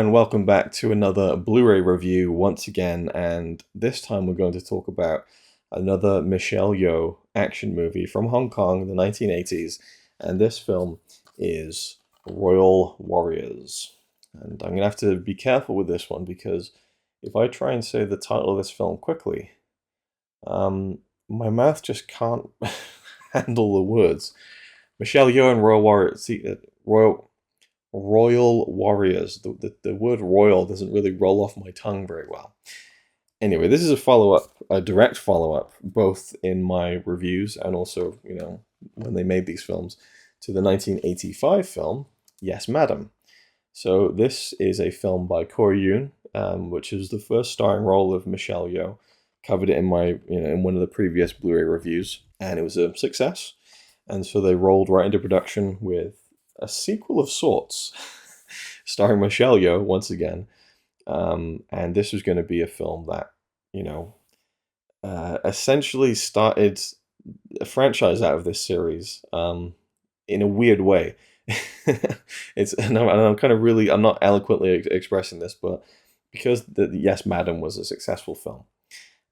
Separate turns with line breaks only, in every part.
and welcome back to another Blu-ray review once again, and this time we're going to talk about another Michelle Yeoh action movie from Hong Kong in the 1980s, and this film is Royal Warriors. And I'm going to have to be careful with this one because if I try and say the title of this film quickly, my mouth just can't handle the words. Michelle Yeoh and Royal Warriors. Royal Warriors. The word royal doesn't really roll off my tongue very well. Anyway, this is a direct follow-up, both in my reviews and also, when they made these films, to the 1985 film, Yes, Madam. So this is a film by Corey Yoon, which is the first starring role of Michelle Yeoh. Covered it in my, in one of the previous Blu-ray reviews, and it was a success. And so they rolled right into production with a sequel of sorts, starring Michelle Yeoh once again. And this was going to be a film that, essentially started a franchise out of this series in a weird way. I'm not eloquently expressing this, but because the Yes, Madam was a successful film,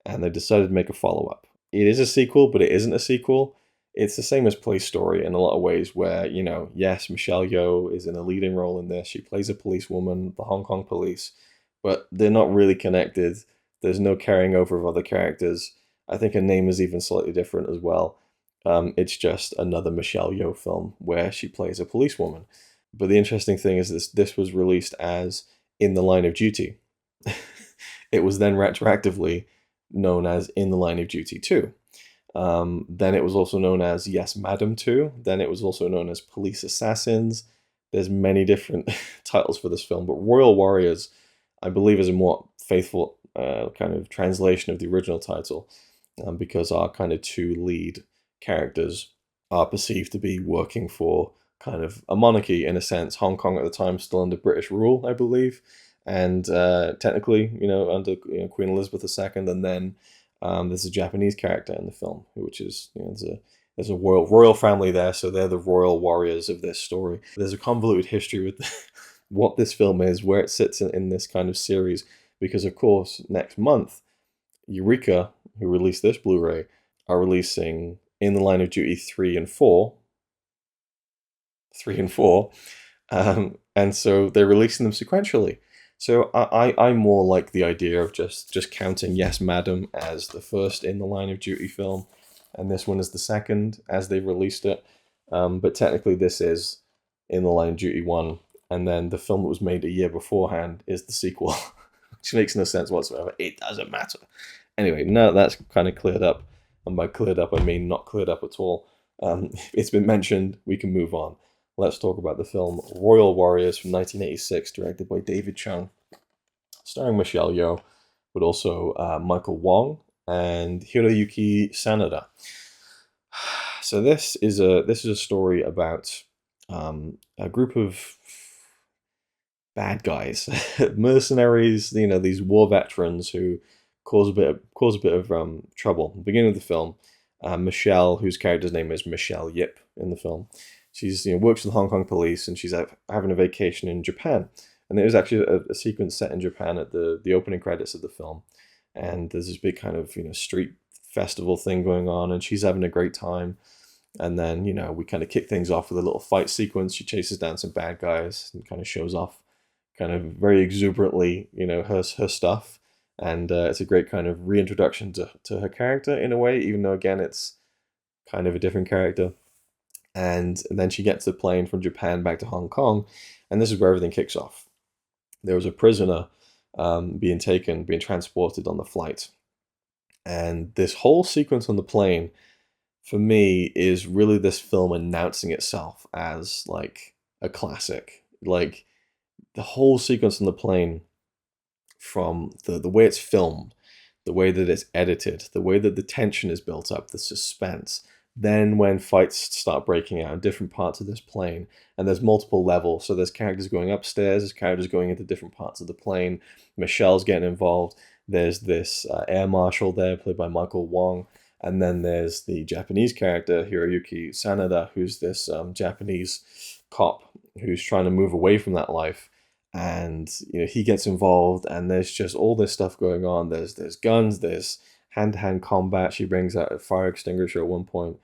and they decided to make a follow-up. It is a sequel, but it isn't a sequel. It's the same as Police Story in a lot of ways where, yes, Michelle Yeoh is in a leading role in this. She plays a policewoman, the Hong Kong police, but they're not really connected. There's no carrying over of other characters. I think her name is even slightly different as well. It's just another Michelle Yeoh film where she plays a policewoman. But the interesting thing is this was released as In the Line of Duty. It was then retroactively known as In the Line of Duty 2. Then it was also known as Yes, Madam 2. Then it was also known as Police Assassins. There's many different titles for this film, but Royal Warriors, I believe, is a more faithful kind of translation of the original title, because our kind of two lead characters are perceived to be working for kind of a monarchy in a sense. Hong Kong at the time still under British rule, I believe, and technically, under Queen Elizabeth II, and then there's a Japanese character in the film, which is, there's a royal family there, so they're the royal warriors of this story. There's a convoluted history with what this film is, where it sits in this kind of series, because of course next month, Eureka, who released this Blu-ray, are releasing In the Line of Duty 3 and 4, and so they're releasing them sequentially. So I more like the idea of just counting Yes, Madam as the first In the Line of Duty film, and this one is the second as they released it. But technically this is In the Line of Duty 1, and then the film that was made a year beforehand is the sequel, which makes no sense whatsoever. It doesn't matter. Anyway, now that's kind of cleared up, and by cleared up I mean not cleared up at all. It's been mentioned, we can move on. Let's talk about the film Royal Warriors from 1986, directed by David Chung, starring Michelle Yeoh, but also Michael Wong and Hiroyuki Sanada. So this is a story about a group of bad guys, mercenaries, these war veterans who cause a bit of trouble. At the beginning of the film, Michelle, whose character's name is Michelle Yip in the film, she's works for the Hong Kong police, and she's having a vacation in Japan. And there's actually a sequence set in Japan at the opening credits of the film, and there's this big kind of street festival thing going on, and she's having a great time. And then we kind of kick things off with a little fight sequence. She chases down some bad guys and kind of shows off, kind of very exuberantly, her stuff. And it's a great kind of reintroduction to her character in a way, even though again it's kind of a different character. And then she gets the plane from Japan back to Hong Kong, and this is where everything kicks off. There was a prisoner being transported on the flight. And this whole sequence on the plane, for me, is really this film announcing itself as like a classic. Like the whole sequence on the plane, from the way it's filmed, the way that it's edited, the way that the tension is built up, the suspense. Then when fights start breaking out in different parts of this plane, and there's multiple levels, so there's characters going upstairs, there's characters going into different parts of the plane, Michelle's getting involved, there's this air marshal there, played by Michael Wong, and then there's the Japanese character, Hiroyuki Sanada, who's this Japanese cop who's trying to move away from that life, and he gets involved, and there's just all this stuff going on. There's guns, there's hand-to-hand combat. She brings out a fire extinguisher at one point,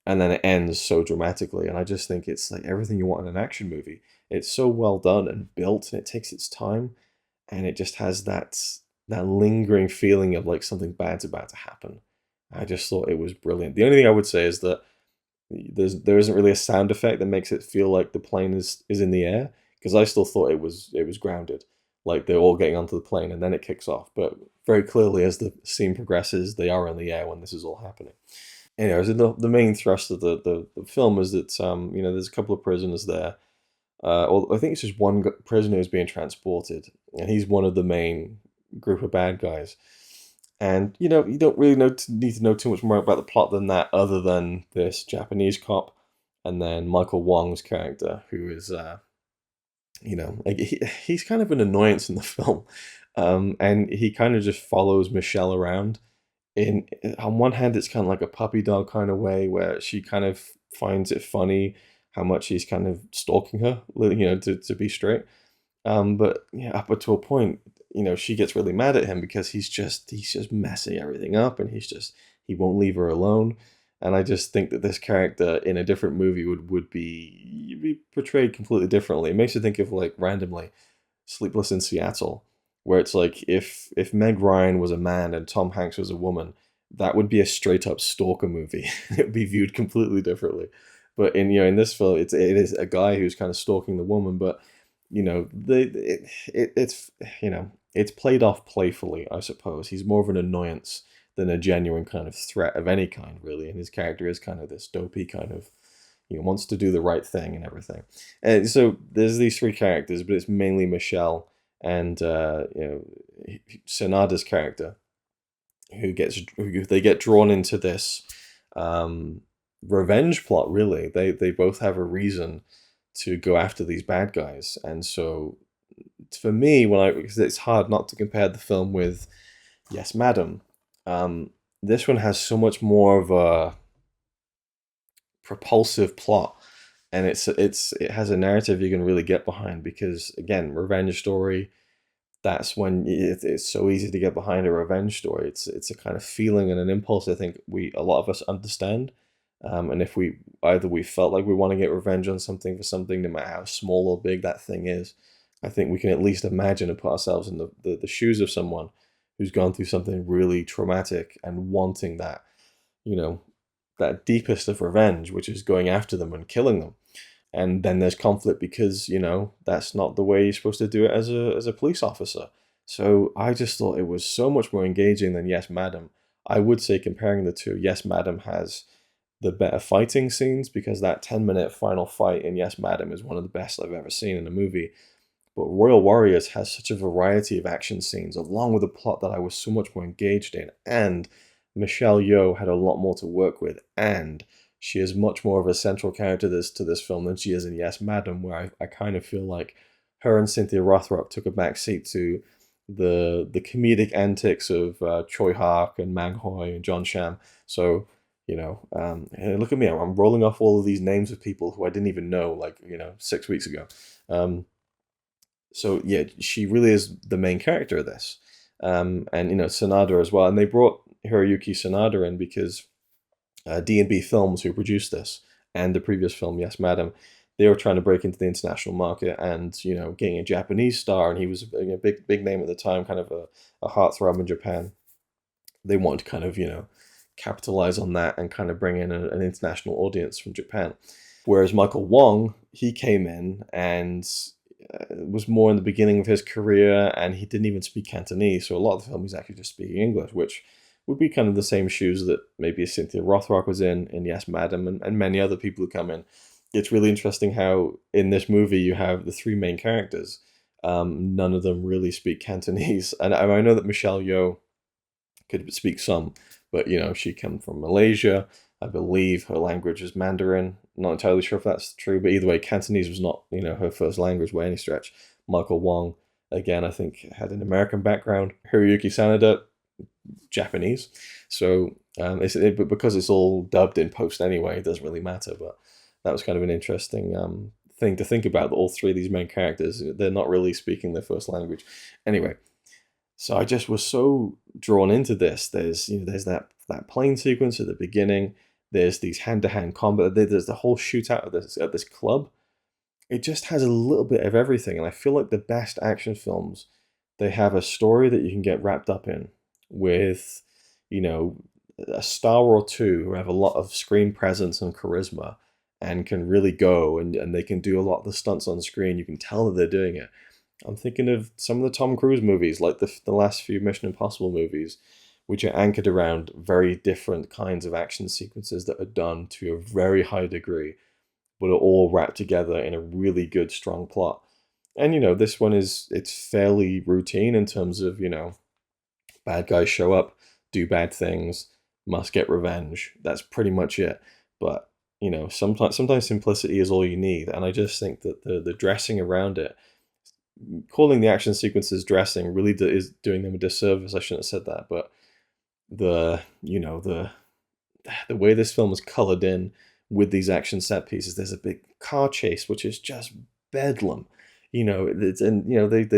and then it ends so dramatically. And I just think it's like everything you want in an action movie. It's so well done and built, and it takes its time, and it just has that lingering feeling of like something bad's about to happen. I just thought it was brilliant. The only thing I would say is that there isn't really a sound effect that makes it feel like the plane is in the air, because I still thought it was grounded, like they're all getting onto the plane and then it kicks off. But very clearly, as the scene progresses, they are in the air when this is all happening. Anyways, the main thrust of the film is that there's a couple of prisoners there. Or I think it's just one prisoner who's being transported, and he's one of the main group of bad guys. And you don't really need to know too much more about the plot than that, other than this Japanese cop, and then Michael Wong's character, who is like he's kind of an annoyance in the film, and he kind of just follows Michelle around. In On one hand, it's kind of like a puppy dog kind of way, where she kind of finds it funny how much he's kind of stalking her, to be straight. But yeah, up to a point, she gets really mad at him because he's just messing everything up, and he won't leave her alone. And I just think that this character in a different movie would be portrayed completely differently. It makes you think of, like, randomly, Sleepless in Seattle, where it's like if Meg Ryan was a man and Tom Hanks was a woman, that would be a straight up stalker movie. It would be viewed completely differently. But in this film, it is a guy who's kind of stalking the woman, but it's played off playfully, I suppose. He's more of an annoyance than a genuine kind of threat of any kind, really. And his character is kind of this dopey kind of, wants to do the right thing and everything. And so there's these three characters, but it's mainly Michelle and Sanada's character, who they get drawn into this revenge plot. Really, they both have a reason to go after these bad guys, and so for me, because it's hard not to compare the film with Yes, Madam. This one has so much more of a propulsive plot, and it has a narrative you can really get behind, because again, revenge story. That's when it's so easy to get behind a revenge story. It's a kind of feeling and an impulse I think a lot of us understand. And if we felt like we want to get revenge on something for something, no matter how small or big that thing is, I think we can at least imagine and put ourselves in the shoes of someone who's gone through something really traumatic and wanting that, that deepest of revenge, which is going after them and killing them. And then there's conflict because, that's not the way you're supposed to do it as a police officer. So I just thought it was so much more engaging than Yes, Madam. I would say, comparing the two, Yes, Madam has the better fighting scenes, because that 10-minute final fight in Yes, Madam is one of the best I've ever seen in a movie. But Royal Warriors has such a variety of action scenes, along with a plot that I was so much more engaged in, and Michelle Yeoh had a lot more to work with, and she is much more of a central character to this film than she is in Yes, Madam, where I kind of feel like her and Cynthia Rothrock took a backseat to the comedic antics of Choi Hark and Mang Hoi and John Sham. So, look at me, I'm rolling off all of these names of people who I didn't even know, 6 weeks ago. So yeah, she really is the main character of this. And Sanada as well. And they brought Hiroyuki Sanada in because D&B Films, who produced this and the previous film Yes, Madam, they were trying to break into the international market and getting a Japanese star, and he was a big name at the time, kind of a heartthrob in Japan. They wanted to kind of capitalize on that and kind of bring in an international audience from Japan. Whereas Michael Wong, he came in and was more in the beginning of his career, and he didn't even speak Cantonese, so a lot of the film he's actually just speaking English, which would be kind of the same shoes that maybe Cynthia Rothrock was in Yes, Madam, and many other people who come in. It's really interesting how in this movie you have the three main characters. None of them really speak Cantonese, and I know that Michelle Yeoh could speak some, but she comes from Malaysia. I believe her language is Mandarin. Not entirely sure if that's true, but either way, Cantonese was not her first language by any stretch. Michael Wong, again, I think had an American background. Hiroyuki Sanada, Japanese. So because it's all dubbed in post anyway, it doesn't really matter. But that was kind of an interesting thing to think about, that all three of these main characters, they're not really speaking their first language. Anyway, so I just was so drawn into this. There's that plane sequence at the beginning. There's these hand-to-hand combat. There's the whole shootout at this club. It just has a little bit of everything, and I feel like the best action films, they have a story that you can get wrapped up in with, a star or two who have a lot of screen presence and charisma and can really go, and they can do a lot of the stunts on screen. You can tell that they're doing it. I'm thinking of some of the Tom Cruise movies, like the last few Mission Impossible movies, which are anchored around very different kinds of action sequences that are done to a very high degree, but are all wrapped together in a really good, strong plot. And, this one it's fairly routine in terms of, bad guys show up, do bad things, must get revenge. That's pretty much it. But, sometimes simplicity is all you need. And I just think that the dressing around it, calling the action sequences dressing really is doing them a disservice. I shouldn't have said that, but the way this film is colored in with these action set pieces, there's a big car chase which is just bedlam. They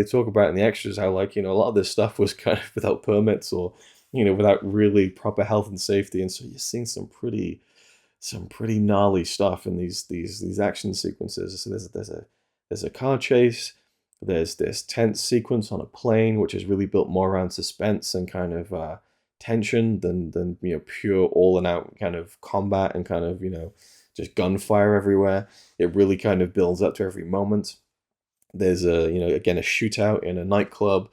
talk about in the extras how, like, a lot of this stuff was kind of without permits, or without really proper health and safety, and so you're seeing some pretty gnarly stuff in these action sequences. So there's a car chase. There's this tense sequence on a plane, which is really built more around suspense and kind of tension than pure all and out kind of combat and kind of just gunfire everywhere. It really kind of builds up to every moment. There's again a shootout in a nightclub,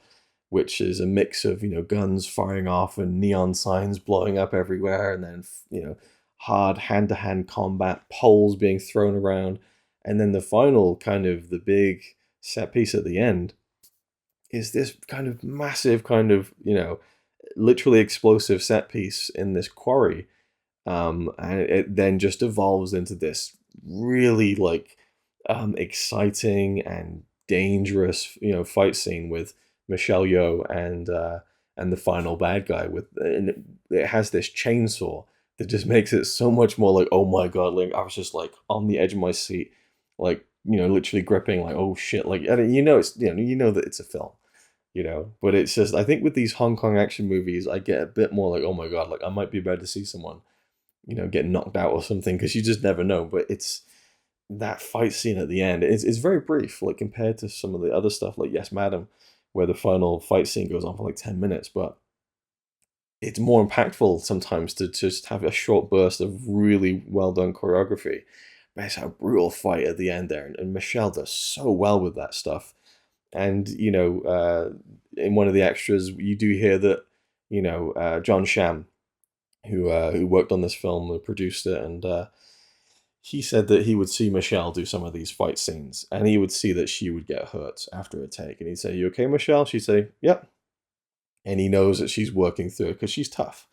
which is a mix of guns firing off and neon signs blowing up everywhere, and then hard hand-to-hand combat, poles being thrown around, and then the final kind of the big set piece at the end is this kind of massive kind of literally explosive set piece in this quarry, and it then just evolves into this really exciting and dangerous fight scene with Michelle Yeoh and the final bad guy, and it has this chainsaw that just makes it so much more like, oh my god, like I was just like on the edge of my seat, like literally gripping, like, oh shit, like it's that it's a film, but it's just, I think with these Hong Kong action movies, I get a bit more like, oh my god, like I might be about to see someone get knocked out or something, because you just never know. But it's that fight scene at the end, it's very brief, like compared to some of the other stuff like Yes Madam, where the final fight scene goes on for like 10 minutes, but it's more impactful sometimes to just have a short burst of really well done choreography. But it's a brutal fight at the end there, and Michelle does so well with that stuff. And in one of the extras, you do hear that John Sham, who worked on this film and produced it, and he said that he would see Michelle do some of these fight scenes, and he would see that she would get hurt after a take, and he'd say, "You okay, Michelle?" She'd say, "Yep," and he knows that she's working through it because she's tough.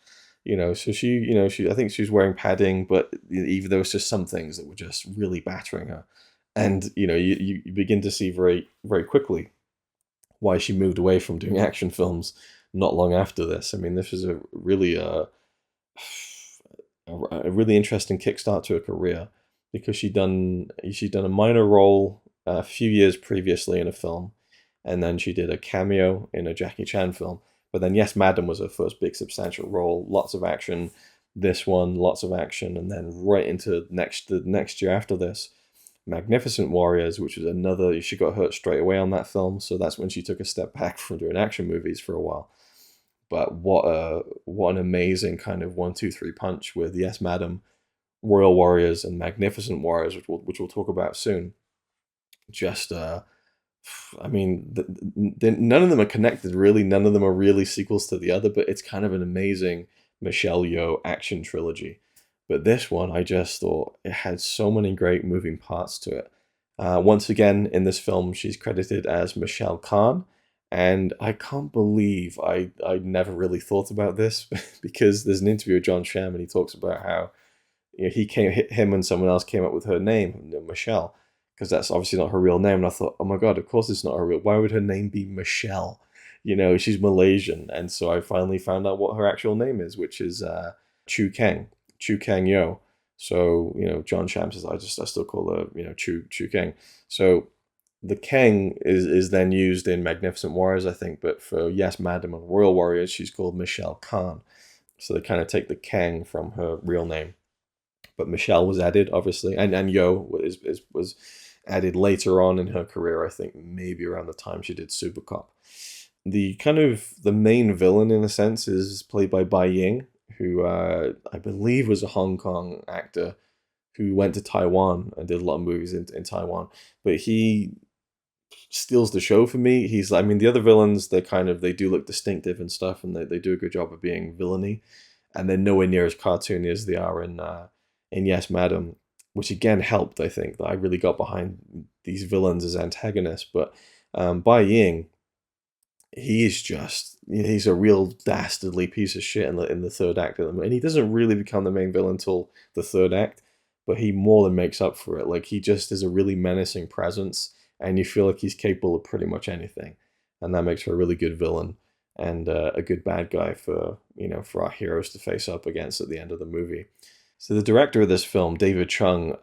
So she I think she's wearing padding, but even there was just some things that were just really battering her. And you begin to see very, very quickly why she moved away from doing action films not long after this. I mean, this was a really interesting kickstart to her career, because she'd done a minor role a few years previously in a film, and then she did a cameo in a Jackie Chan film. But then Yes Madam was her first big substantial role, lots of action. This one, lots of action, and then right into the next year after this, Magnificent Warriors, which was another. She got hurt straight away on that film, so that's when she took a step back from doing action movies for a while. But what an amazing kind of 1-2-3 punch with Yes Madam, Royal Warriors, and Magnificent Warriors, which we'll talk about soon. Just I mean, none of them are connected, really. None of them are really sequels to the other, but it's kind of an amazing Michelle Yeoh action trilogy. But this one, I just thought it had so many great moving parts to it. Once again, in this film, she's credited as Michelle Khan, and I can't believe I never really thought about this, because there's an interview with John Sham, and he talks about how him and someone else came up with her name, Michelle, because that's obviously not her real name. And I thought, oh my god, of course it's not her real. Why would her name be Michelle? She's Malaysian, and so I finally found out what her actual name is, which is Chu Kang Yeoh. So, John Sham says, I still call her, Chu Kang. So the Kang is then used in Magnificent Warriors, I think, but for Yes Madam and Royal Warriors, she's called Michelle Khan. So they kind of take the Kang from her real name. But Michelle was added, obviously, and Yeoh was added later on in her career, I think, maybe around the time she did Super Cop. The main villain, in a sense, is played by Bai Ying, who I believe was a Hong Kong actor who went to Taiwan and did a lot of movies in Taiwan. But he steals the show for me. I mean, the other villains, they do look distinctive and stuff, and they do a good job of being villainy, and they're nowhere near as cartoony as they are in Yes Madam, which again helped. I think that I really got behind these villains as antagonists. But Bai Ying, he's a real dastardly piece of shit in the third act of them, and he doesn't really become the main villain until the third act, but he more than makes up for it. Like, he just is a really menacing presence, and you feel like he's capable of pretty much anything, and that makes for a really good villain and a good bad guy for our heroes to face up against at the end of the movie. So the director of this film, David Chung,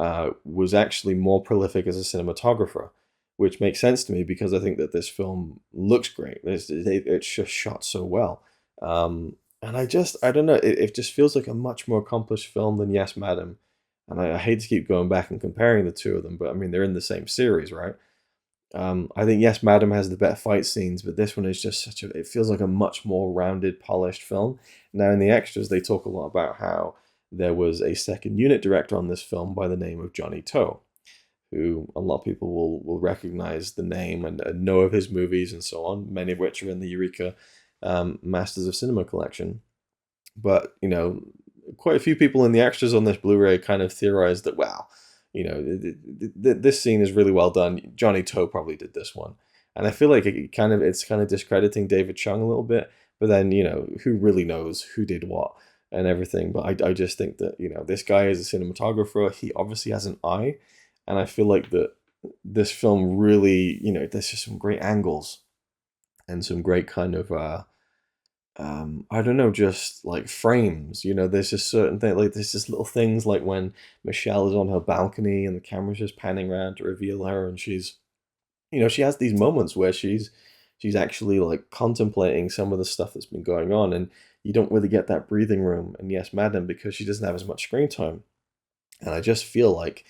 was actually more prolific as a cinematographer, which makes sense to me because I think that this film looks great. It's just shot so well. And I don't know, it just feels like a much more accomplished film than Yes Madam. And I hate to keep going back and comparing the two of them, but I mean, they're in the same series, right? I think Yes Madam has the better fight scenes, but this one is just it feels like a much more rounded, polished film. Now, in the extras, they talk a lot about how there was a second unit director on this film by the name of Johnny To, who a lot of people will recognize the name and know of his movies and so on, many of which are in the Eureka Masters of Cinema collection. But, quite a few people in the extras on this Blu-ray kind of theorized that, wow, this scene is really well done. Johnny To probably did this one. And I feel like it's kind of discrediting David Chung a little bit, but then, who really knows who did what and everything. But I just think that, this guy is a cinematographer. He obviously has an eye. And I feel like that this film really, there's just some great angles and some great kind of, I don't know, just like frames. There's just certain things, like there's just little things like when Michelle is on her balcony and the camera's just panning around to reveal her, and she has these moments where she's actually like contemplating some of the stuff that's been going on, and you don't really get that breathing room in Yes Madam because she doesn't have as much screen time. And I just feel like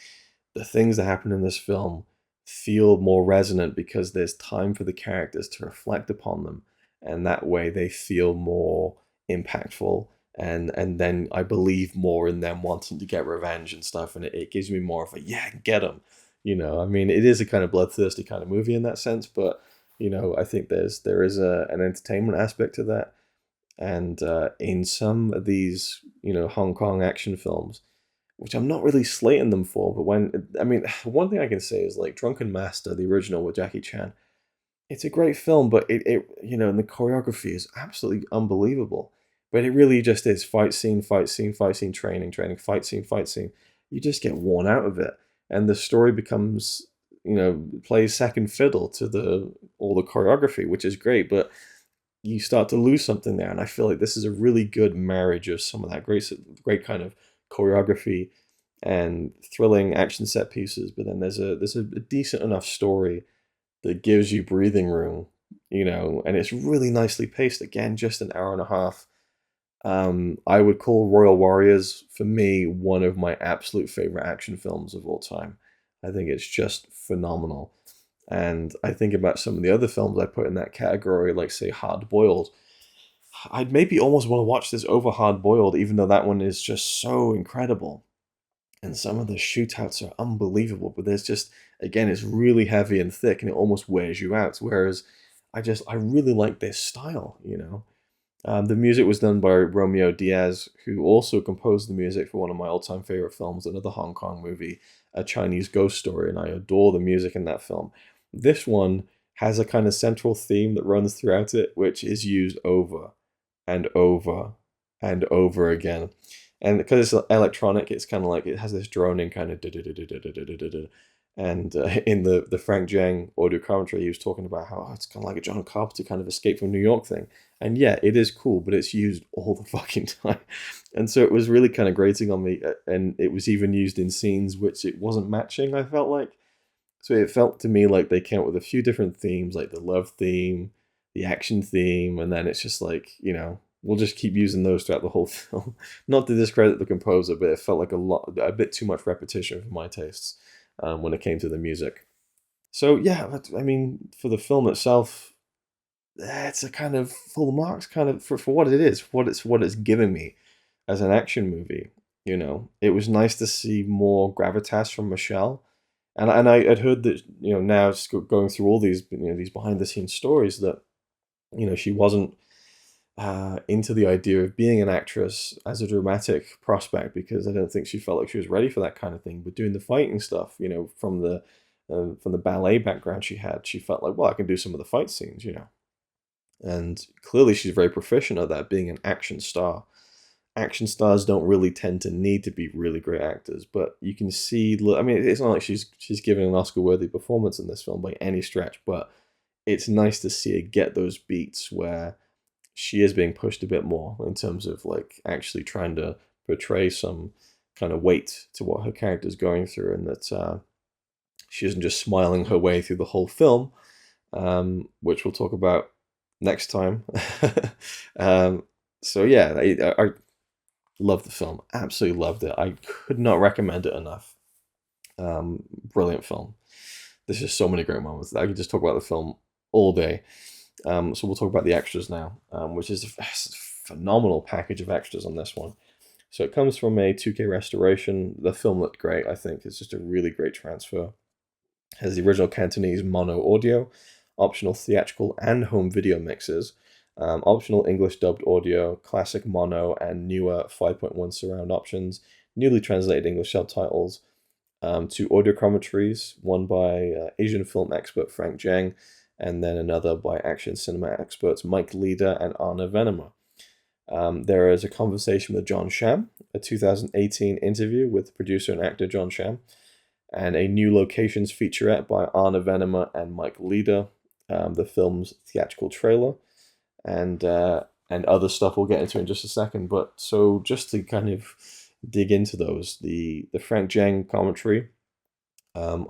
the things that happen in this film feel more resonant because there's time for the characters to reflect upon them, and that way they feel more impactful, and then I believe more in them wanting to get revenge and stuff, and it gives me more of a, yeah, get them. I mean, it is a kind of bloodthirsty kind of movie in that sense, but I think there is an entertainment aspect to that. And in some of these Hong Kong action films, which I'm not really slating them for, but one thing I can say is like Drunken Master, the original with Jackie Chan. It's a great film, but and the choreography is absolutely unbelievable. But it really just is fight scene, fight scene, fight scene, training, training, fight scene, fight scene. You just get worn out of it, and the story becomes, plays second fiddle to all the choreography, which is great, but you start to lose something there. And I feel like this is a really good marriage of some of that great kind of choreography and thrilling action set pieces, but then there's a decent enough story that gives you breathing room, and it's really nicely paced. Again, just an hour and a half. I would call Royal Warriors, for me, one of my absolute favorite action films of all time. I think it's just phenomenal. And I think about some of the other films I put in that category, like, say, Hard Boiled. I'd maybe almost want to watch this over Hard Boiled, even though that one is just so incredible. And some of the shootouts are unbelievable, but there's just, again, it's really heavy and thick, and it almost wears you out. Whereas I really like this style. The music was done by Romeo Diaz, who also composed the music for one of my all-time favorite films, another Hong Kong movie, A Chinese Ghost Story, and I adore the music in that film. This one has a kind of central theme that runs throughout it, which is used over and over and over again. And because it's electronic, it's kind of like it has this droning kind of, And in the Frank Jang audio commentary, he was talking about how it's kind of like a John Carpenter kind of Escape from New York thing. And yeah, it is cool, but it's used all the fucking time. And so it was really kind of grating on me. And it was even used in scenes which it wasn't matching, I felt like. So it felt to me like they came up with a few different themes, like the love theme, the action theme, and then it's just like, we'll just keep using those throughout the whole film. Not to discredit the composer, but it felt like a bit too much repetition for my tastes when it came to the music. So yeah, I mean, for the film itself, it's a kind of full marks, kind of for what it is, what it's giving me as an action movie. It was nice to see more gravitas from Michelle, and I'd heard that now just going through all these these behind the scenes stories that she wasn't into the idea of being an actress as a dramatic prospect because I don't think she felt like she was ready for that kind of thing. But doing the fighting stuff, from the ballet background she had, she felt like, well, I can do some of the fight scenes, And clearly she's very proficient at that, being an action star. Action stars don't really tend to need to be really great actors, but you can see, I mean, it's not like she's giving an Oscar-worthy performance in this film by any stretch, but it's nice to see her get those beats where she is being pushed a bit more in terms of like actually trying to portray some kind of weight to what her character's going through, and that she isn't just smiling her way through the whole film, which we'll talk about next time. So yeah, I loved the film, absolutely loved it. I could not recommend it enough. Brilliant film. There's just so many great moments. I could just talk about the film all day. So we'll talk about the extras now, which is a phenomenal package of extras on this one. So it comes from a 2K restoration. The film looked great, I think. It's just a really great transfer. It has the original Cantonese mono audio, optional theatrical and home video mixes, optional English dubbed audio, classic mono, and newer 5.1 surround options, newly translated English subtitles, 2 audio commentaries, one by Asian film expert Frank Jang, and then another by action cinema experts Mike Leader and Arne Venema. There is a conversation with John Sham, a 2018 interview with producer and actor John Sham, and a new locations featurette by Arne Venema and Mike Leader, the film's theatrical trailer, and other stuff we'll get into in just a second. But so just to kind of dig into those, the Frank Jang commentary, so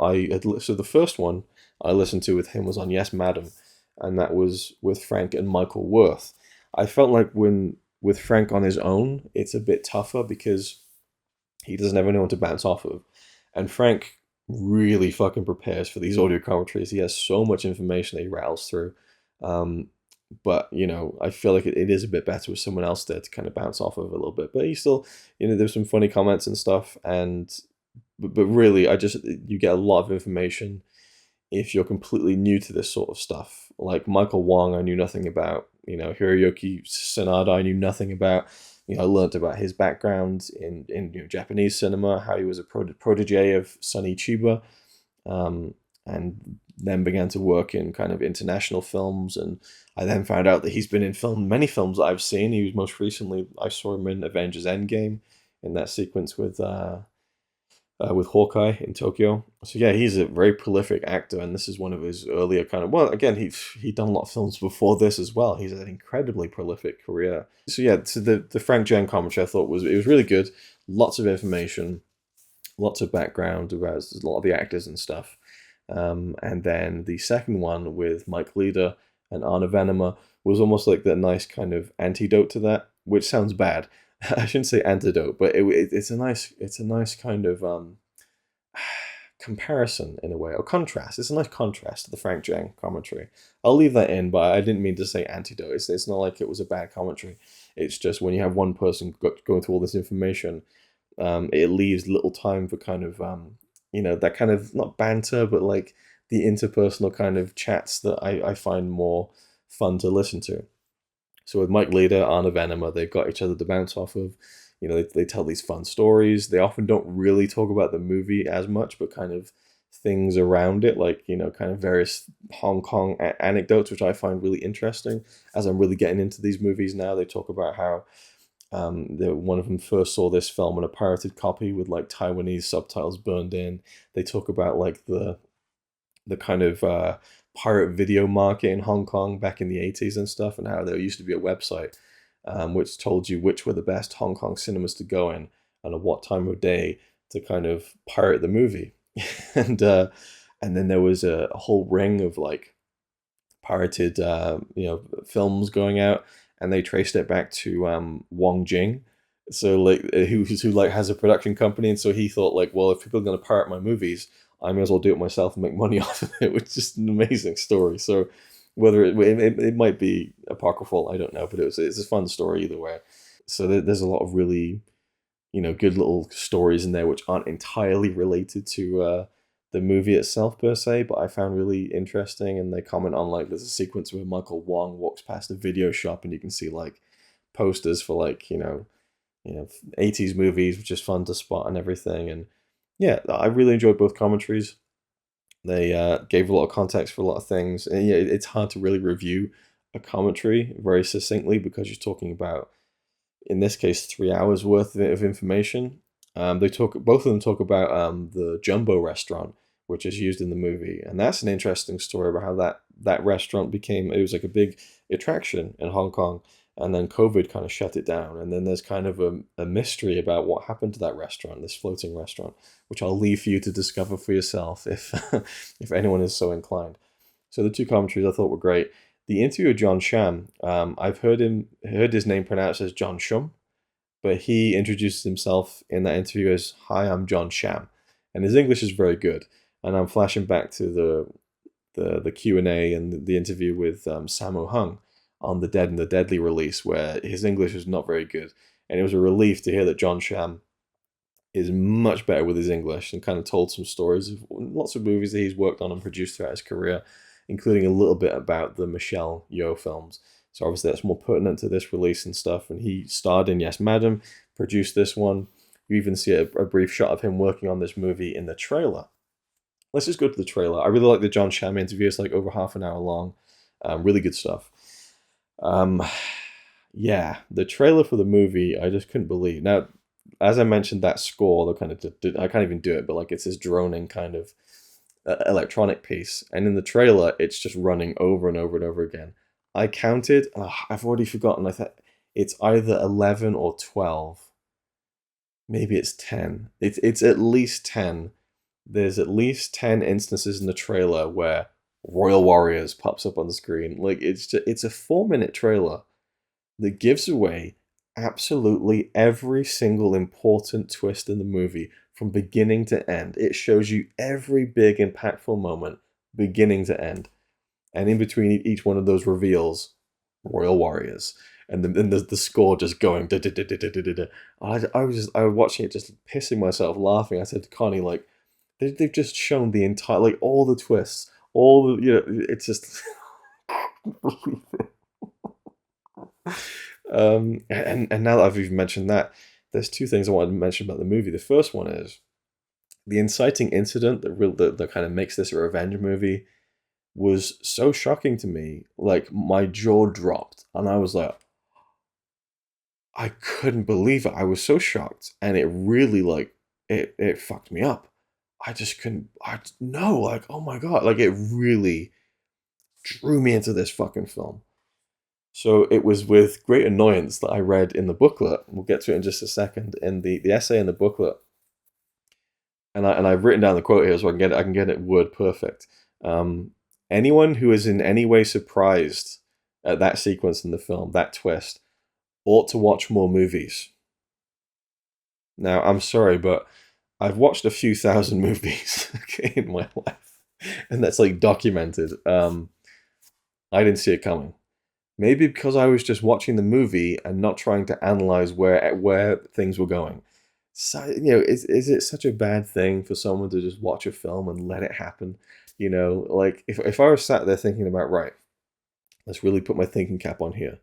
the first one I listened to with him was on Yes Madam, and that was with Frank and Michael Worth. I felt like with Frank on his own, it's a bit tougher because he doesn't have anyone to bounce off of. And Frank really fucking prepares for these audio commentaries. He has so much information that he rattles through. But, I feel like it is a bit better with someone else there to kind of bounce off of a little bit. But he still, there's some funny comments and stuff. But really, you get a lot of information if you're completely new to this sort of stuff. Like Michael Wong, I knew nothing about. Hiroyuki Sanada, I knew nothing about. I learned about his background in Japanese cinema, how he was a protege of Sonny Chiba, and then began to work in kind of international films. And I then found out that he's been in many films that I've seen. He was most recently, I saw him in Avengers Endgame in that sequence with Hawkeye in Tokyo. So yeah, he's a very prolific actor, and this is one of his earlier kind of, well, again, he'd done a lot of films before this as well. He's an incredibly prolific career. So yeah, so the Frank Jang commentary I thought it was really good. Lots of information, lots of background about a lot of the actors and stuff. And then the second one with Mike Leader and Arne Venema was almost like the nice kind of antidote to that, which sounds bad. I shouldn't say antidote, but it's a nice kind of comparison in a way, or contrast. It's a nice contrast to the Frank Jang commentary. I'll leave that in, but I didn't mean to say antidote. It's not like it was a bad commentary. It's just when you have one person going through all this information, it leaves little time for kind of that kind of, not banter, but like the interpersonal kind of chats that I find more fun to listen to. So with Mike Leader, Arne Venema, they've got each other to bounce off of. They tell these fun stories. They often don't really talk about the movie as much, but kind of things around it, like, kind of various Hong Kong anecdotes, which I find really interesting. As I'm really getting into these movies now, they talk about how One of them first saw this film on a pirated copy with like Taiwanese subtitles burned in. They talk about like the kind of pirate video market in Hong Kong back in the 80s and stuff, and how there used to be a website which told you which were the best Hong Kong cinemas to go in and at what time of day to kind of pirate the movie. and and then there was a whole ring of like pirated films going out, and they traced it back to Wong Jing. So like who like has a production company, and so he thought like, well, if people are going to pirate my movies, I may as well do it myself and make money off of it, which is just an amazing story. So whether it might be apocryphal, I don't know, but it's a fun story either way. So there's a lot of really good little stories in there which aren't entirely related to the movie itself per se, but I found really interesting. And they comment on like there's a sequence where Michael Wong walks past a video shop and you can see like posters for like 80s movies, which is fun to spot and everything. And yeah, I really enjoyed both commentaries. They gave a lot of context for a lot of things. And yeah, it's hard to really review a commentary very succinctly because you're talking about, in this case, 3 hours worth of information. Both of them talk about the Jumbo restaurant, which is used in the movie, and that's an interesting story about how that restaurant became. It was like a big attraction in Hong Kong, and then COVID kind of shut it down. And then there's kind of a mystery about what happened to that restaurant, this floating restaurant, which I'll leave for you to discover for yourself if if anyone is so inclined. So the two commentaries I thought were great. The interview with John Sham, I've heard his name pronounced as John Shum, but he introduced himself in that interview as, "Hi, I'm John Sham," and his English is very good. And I'm flashing back to the Q&A and the interview with Sammo Hung on the Dead and the Deadly release, where his English was not very good, and it was a relief to hear that John Sham is much better with his English, and kind of told some stories of lots of movies that he's worked on and produced throughout his career, including a little bit about the Michelle Yeoh films. So obviously that's more pertinent to this release and stuff. And he starred in Yes, Madam, produced this one. You even see a brief shot of him working on this movie in the trailer. Let's just go to the trailer. I really like the John Sham interview. It's like over half an hour long. Really good stuff. Yeah, the trailer for the movie, I just couldn't believe. Now, as I mentioned, that score, I can't even do it, but like it's this droning kind of electronic piece. And in the trailer, it's just running over and over and over again. I counted, I've already forgotten. I thought it's either 11 or 12. Maybe it's 10. It's at least 10. There's at least 10 instances in the trailer where Royal Warriors pops up on the screen. Like it's a 4-minute trailer that gives away absolutely every single important twist in the movie from beginning to end. It shows you every big impactful moment beginning to end. And in between each one of those reveals, Royal Warriors. And then the score just going da da da da da da da. I was watching it just pissing myself laughing. I said to Connie, like, they've just shown the entire, like, all the twists, all the, it's just and now that I've even mentioned that, there's two things I wanted to mention about the movie. The first one is the inciting incident that kind of makes this a revenge movie was so shocking to me. Like my jaw dropped, and I was like, I couldn't believe it. I was so shocked, and it really like it fucked me up. I just couldn't. I no, like oh my god, like it really drew me into this fucking film. So it was with great annoyance that I read in the booklet. We'll get to it in just a second. In the essay in the booklet, and I've written down the quote here so I can get it word perfect. Anyone who is in any way surprised at that sequence in the film, that twist, ought to watch more movies. Now, I'm sorry, but I've watched a few thousand movies in my life, and that's like documented. I didn't see it coming. Maybe because I was just watching the movie and not trying to analyze where things were going. So, is it such a bad thing for someone to just watch a film and let it happen? Like if I was sat there thinking about, right, let's really put my thinking cap on here.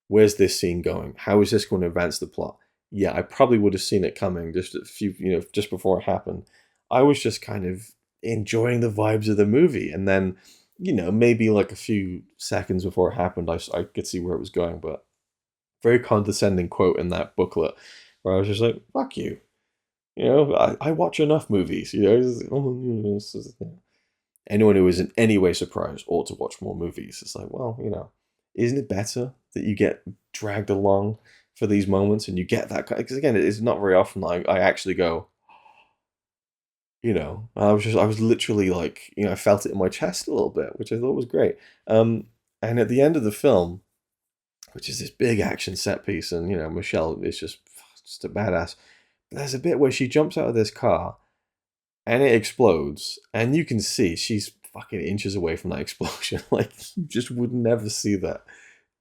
Where's this scene going? How is this going to advance the plot? Yeah, I probably would have seen it coming just a few, just before it happened. I was just kind of enjoying the vibes of the movie. And then, maybe like a few seconds before it happened, I could see where it was going. But very condescending quote in that booklet where I was just like, "Fuck you." You know, I watch enough movies. You know, anyone who is in any way surprised ought to watch more movies. It's like, well, you know, isn't it better that you get dragged along for these moments and you get that? Because again, it's not very often I actually go, you know, I was literally like, you know, I felt it in my chest a little bit, which I thought was great. And at the end of the film, which is this big action set piece, and you know, Michelle is just a badass. But there's a bit where she jumps out of this car and it explodes, and you can see she's fucking inches away from that explosion. Like you just would never see that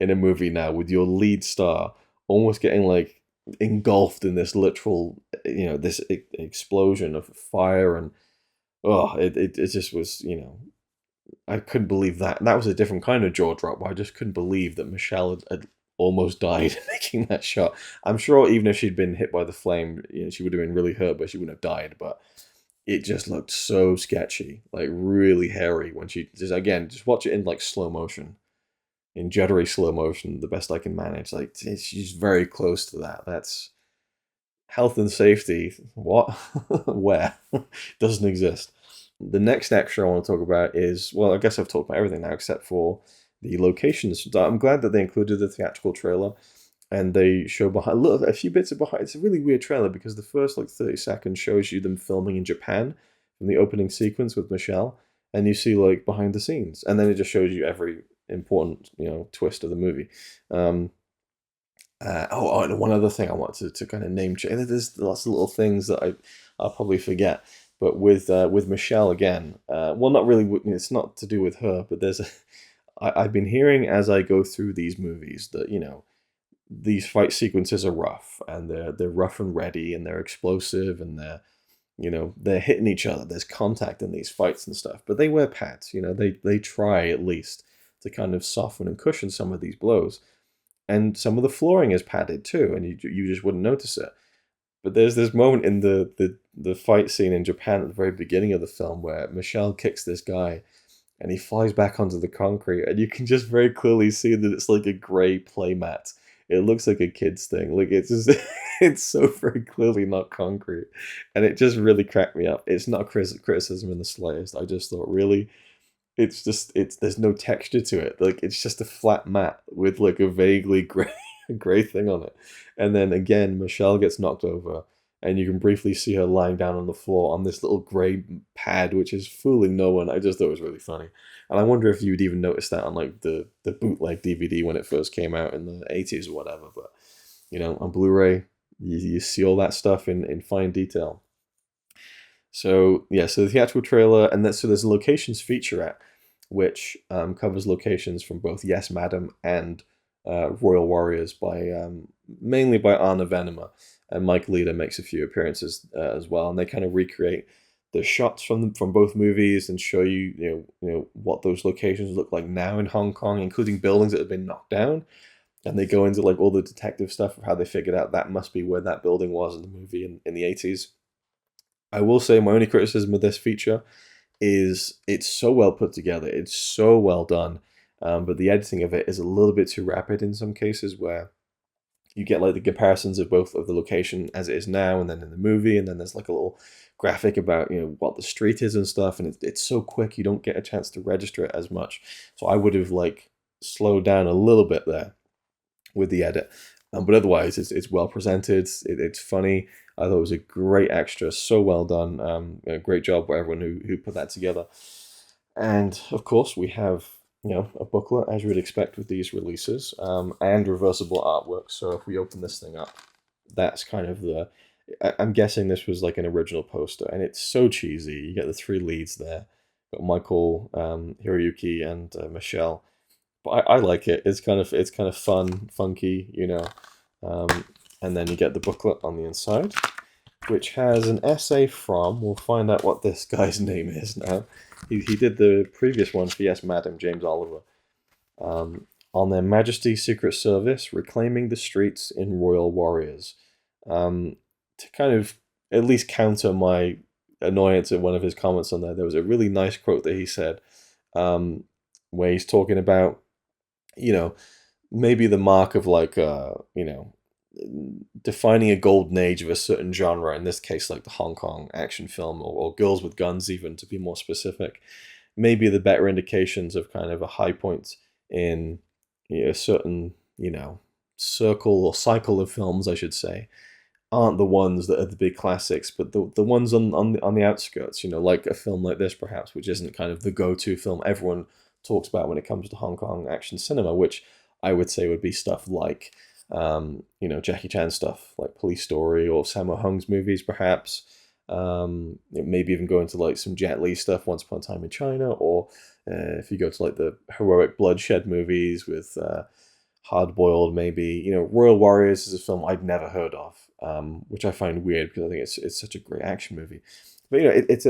in a movie now, with your lead star almost getting like engulfed in this literal, you know, this explosion of fire, and it just was, you know, I couldn't believe that. That was a different kind of jaw drop. I just couldn't believe that Michelle had almost died making that shot. I'm sure even if she'd been hit by the flame, you know, she would have been really hurt, but she wouldn't have died. But it just looked so sketchy, like really hairy when she just, again, just watch it in like slow motion, in juddery slow motion, the best I can manage. Like she's very close to that. That's health and safety. What? Where? Doesn't exist. The next extra I want to talk about is, well, I guess I've talked about everything now except for the locations. I'm glad that they included the theatrical trailer and they show behind a few bits of behind. It's a really weird trailer because the first like 30 seconds shows you them filming in Japan from the opening sequence with Michelle, and you see like behind the scenes, and then it just shows you every important, you know, twist of the movie. And one other thing I wanted to kind of name check. There's lots of little things that I'll probably forget. But with Michelle again, well, not really. It's not to do with her, but I've been hearing as I go through these movies that, you know, these fight sequences are rough, and they're rough and ready, and they're explosive, and they're, you know, they're hitting each other. There's contact in these fights and stuff, but they wear pads. You know, they try at least to kind of soften and cushion some of these blows, and some of the flooring is padded too, and you just wouldn't notice it. But there's this moment in the fight scene in Japan at the very beginning of the film where Michelle kicks this guy and he flies back onto the concrete, and you can just very clearly see that it's like a grey playmat. It looks like a kid's thing. Like it's just it's so very clearly not concrete. And it just really cracked me up. It's not criticism in the slightest. I just thought, really, it's there's no texture to it. Like it's just a flat mat with like a vaguely gray thing on it. And then again, Michelle gets knocked over, and you can briefly see her lying down on the floor on this little gray pad, which is fooling no one. I just thought it was really funny. And I wonder if you'd even notice that on like the bootleg DVD when it first came out in the 80s or whatever. But you know, on Blu-ray, you see all that stuff in fine detail. So yeah, so the theatrical trailer, and so there's a locations featurette, which covers locations from both Yes Madam and Royal Warriors by mainly by Arna Venema, and Mike Leader makes a few appearances as well, and they kind of recreate the shots from both movies and show you, you know what those locations look like now in Hong Kong, including buildings that have been knocked down, and they go into like all the detective stuff of how they figured out that must be where that building was in the movie in the 80s. I will say my only criticism of this feature is it's so well put together, it's so well done, but the editing of it is a little bit too rapid in some cases, where you get like the comparisons of both of the location as it is now and then in the movie, and then there's like a little graphic about, you know, what the street is and stuff, and it's so quick you don't get a chance to register it as much. So I would have like slowed down a little bit there with the edit, but otherwise it's well presented, it's funny. I thought it was a great extra, so well done. A great job by everyone who put that together. And of course, we have, you know, a booklet as you would expect with these releases, and reversible artwork. So if we open this thing up, that's kind of the. I'm guessing this was like an original poster, and it's so cheesy. You get the three leads there, got Michael, Hiroyuki, and Michelle. But I like it. It's kind of fun, funky, you know. And then you get the booklet on the inside, which has an essay from, we'll find out what this guy's name is now. He did the previous one for Yes Madam, James Oliver, on their Majesty's Secret Service, reclaiming the streets in Royal Warriors. To kind of at least counter my annoyance at one of his comments on there was a really nice quote that he said, where he's talking about, you know, maybe the mark of like defining a golden age of a certain genre, in this case like the Hong Kong action film, or girls with guns, even to be more specific, maybe the better indications of kind of a high point in a certain circle or cycle of films, I should say, aren't the ones that are the big classics, but the ones on the outskirts, like a film like this perhaps, which isn't kind of the go-to film everyone talks about when it comes to Hong Kong action cinema, which I would say would be stuff like Jackie Chan stuff like Police Story, or Sammo Hung's movies perhaps. Maybe even go into like some Jet Li stuff, Once Upon a Time in China, or if you go to like the heroic bloodshed movies with Hard Boiled, maybe. Royal Warriors is a film I'd never heard of, which I find weird because I think it's such a great action movie. But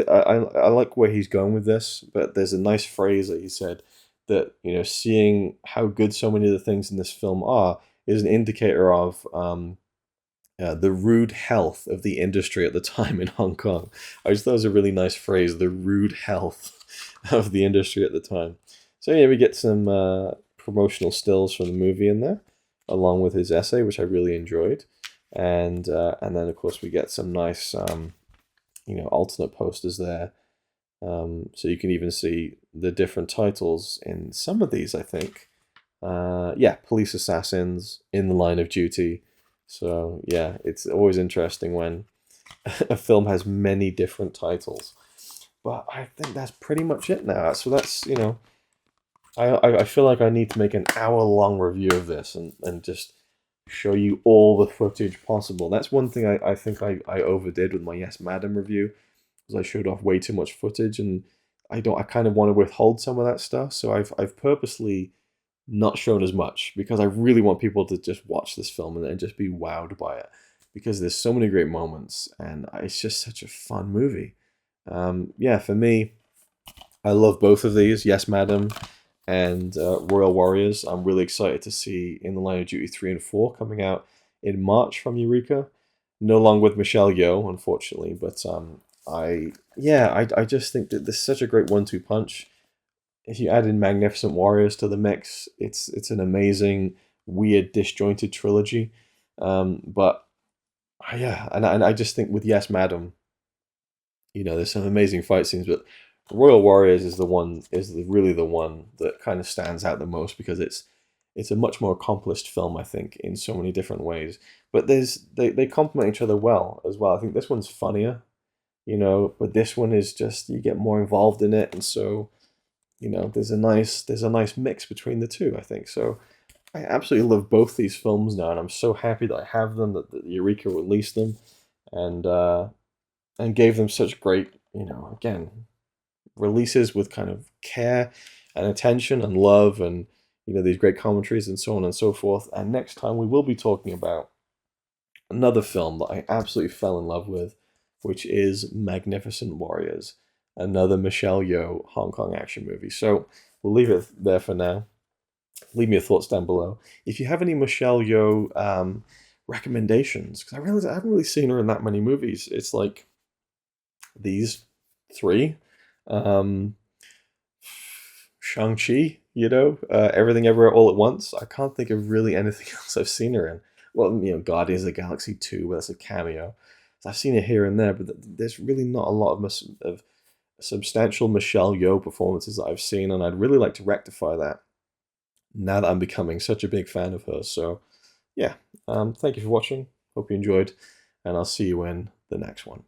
I like where he's going with this. But there's a nice phrase that he said that seeing how good so many of the things in this film are is an indicator of the rude health of the industry at the time in Hong Kong. I just thought it was a really nice phrase, the rude health of the industry at the time. So yeah, we get some promotional stills from the movie in there, along with his essay, which I really enjoyed. And then of course we get some nice alternate posters there. So you can even see the different titles in some of these, I think. Police Assassins, In the Line of Duty. So yeah, it's always interesting when a film has many different titles. But I think that's pretty much it now. So that's, I feel like I need to make an hour-long review of this and just show you all the footage possible. That's one thing I think I overdid with my Yes Madam review, because I showed off way too much footage, and I kind of want to withhold some of that stuff. So I've purposely not shown as much, because I really want people to just watch this film and just be wowed by it, because there's so many great moments and it's just such a fun movie. For me, I love both of these, Yes Madam and Royal Warriors. I'm really excited to see In the Line of Duty 3 and 4 coming out in March from Eureka. No longer with Michelle Yeoh, unfortunately, but I just think that this is such a great 1-2 punch. If you add in Magnificent Warriors to the mix, it's an amazing, weird, disjointed trilogy. But yeah, and I just think with Yes Madam, there's some amazing fight scenes, but Royal Warriors is really the one that kind of stands out the most, because it's a much more accomplished film, I think, in so many different ways. But they complement each other well as well. I think this one's funnier, but this one is just, you get more involved in it, and so there's a nice mix between the two, I think. So I absolutely love both these films now, and I'm so happy that I have them, that Eureka released them, and gave them such great, again, releases with kind of care and attention and love, and these great commentaries and so on and so forth. And next time we will be talking about another film that I absolutely fell in love with, which is Magnificent Warriors, another Michelle Yeoh Hong Kong action movie. So we'll leave it there for now. Leave me your thoughts down below. If you have any Michelle Yeoh recommendations, because I realize I haven't really seen her in that many movies. It's like these three. Shang-Chi, Everything Everywhere All at Once. I can't think of really anything else I've seen her in. Well, Guardians of the Galaxy 2, where that's a cameo. So I've seen it here and there, but there's really not a lot of substantial Michelle Yeoh performances that I've seen, and I'd really like to rectify that now that I'm becoming such a big fan of hers. So, yeah, thank you for watching. Hope you enjoyed, and I'll see you in the next one.